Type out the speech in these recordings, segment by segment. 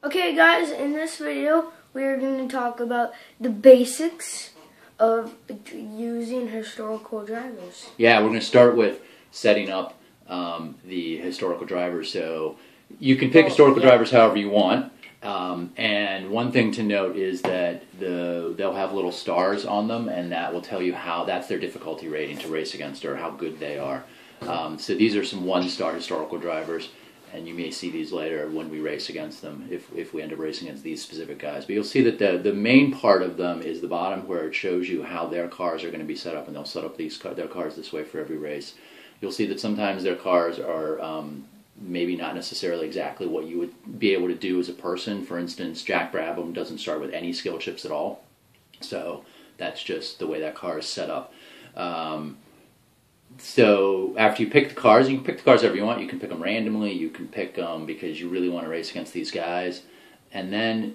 Okay guys, in this video we're going to talk about the basics of using historical drivers. Yeah, we're going to start with setting up the historical drivers. So you can pick historical drivers however you want. And one thing to note is that they'll have little stars on them, and that will tell you how that's their difficulty rating to race against or how good they are. So these are some one-star historical drivers, and you may see these later when we race against them if we end up racing against these specific guys. But you'll see that the main part of them is the bottom, where it shows you how their cars are going to be set up, and they'll set up their cars this way for every race. You'll see that sometimes their cars are maybe not necessarily exactly what you would be able to do as a person. For instance, Jack Brabham doesn't start with any skill chips at all, so that's just the way that car is set up. So after you pick the cars, you can pick the cars however you want. You can pick them randomly. You can pick them because you really want to race against these guys. And then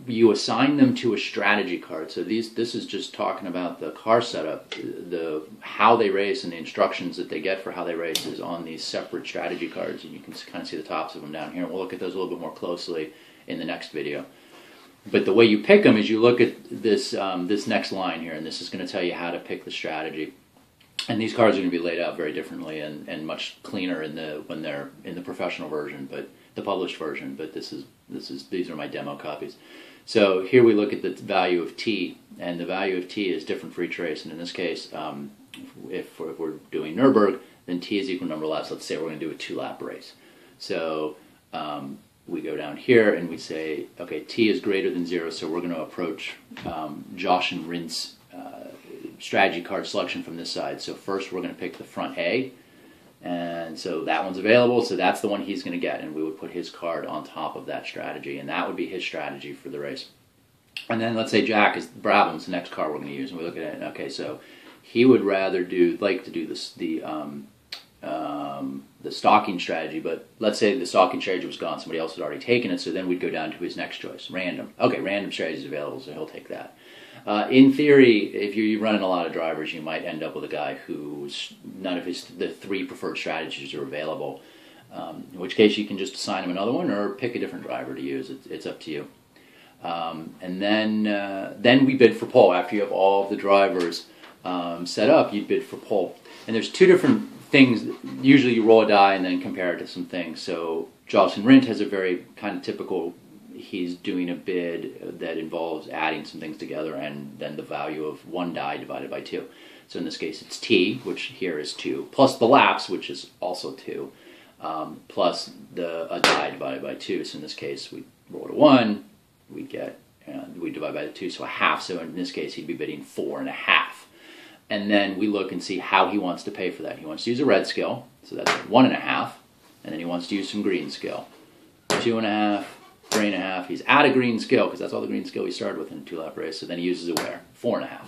you assign them to a strategy card. So this is just talking about the car setup. How they race and the instructions that they get for how they race is on these separate strategy cards. And you can kind of see the tops of them down here. And we'll look at those a little bit more closely in the next video. But the way you pick them is you look at this, this next line here. And this is going to tell you how to pick the strategy. And these cars are going to be laid out very differently and much cleaner when they're in the professional version, but the published version. But these are my demo copies. So here we look at the value of T, and the value of T is different for each race. And in this case, if we're doing Nürburgring, then T is equal to number of laps. Let's say we're going to do a 2-lap race. So we go down here and we say, okay, T is greater than 0, so we're going to approach Josh and Rint's strategy card selection from this side. So first we're going to pick the front A, and so that one's available, so that's the one he's going to get, and we would put his card on top of that strategy, and that would be his strategy for the race. And then let's say Jack is Brabham's the next car we're going to use, and we look at it, and okay, so he would rather like to do this the stalking strategy, but let's say the stalking strategy was gone, somebody else had already taken it, so then we'd go down to his next choice, random. Okay, random strategy is available, so he'll take that. In theory, if you're running a lot of drivers, you might end up with a guy who's none of the 3 preferred strategies are available, in which case you can just assign him another one or pick a different driver to use. It's up to you. And then we bid for pole. After you have all of the drivers set up, you bid for pole. And there's 2 different things. Usually you roll a die and then compare it to some things. So Jocelyn Rindt has a very kind of typical, he's doing a bid that involves adding some things together and then the value of 1 die divided by 2. So in this case it's T, which here is 2, plus the laps, which is also 2, plus a die divided by 2. So in this case we roll a 1, we divide by the 2, so a half. So in this case he'd be bidding 4.5. And then we look and see how he wants to pay for that. He wants to use a red skill, so that's 1.5, and then he wants to use some green skill, 2.5, 3.5. He's at a green skill because that's all the green skill he started with in a 2-lap race. So then he uses a wear, 4.5,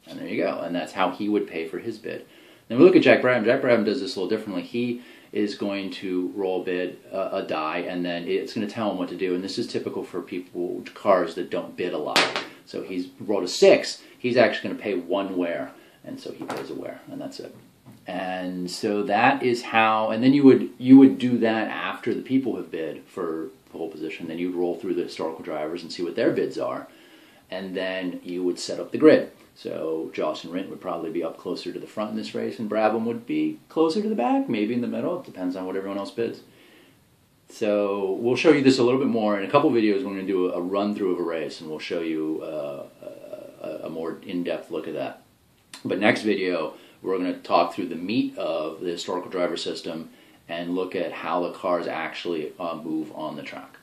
and there you go. And that's how he would pay for his bid. Then we look at Jack Brabham. Jack Brabham does this a little differently. He is going to roll a die, and then it's going to tell him what to do. And this is typical for cars that don't bid a lot. So he's rolled a 6. He's actually going to pay 1 wear, and so he pays a wear, and that's it. And so that is how. And then you would do that after the people have bid for pole position. Then you'd roll through the historical drivers and see what their bids are, and then you would set up the grid. So Jocelyn Rindt would probably be up closer to the front in this race, and Brabham would be closer to the back, maybe in the middle. It depends on what everyone else bids. So we'll show you this a little bit more in a couple videos. We're going to do a run through of a race, and we'll show you a more in-depth look at that. But next video we're going to talk through the meat of the historical driver system and look at how the cars actually move on the track.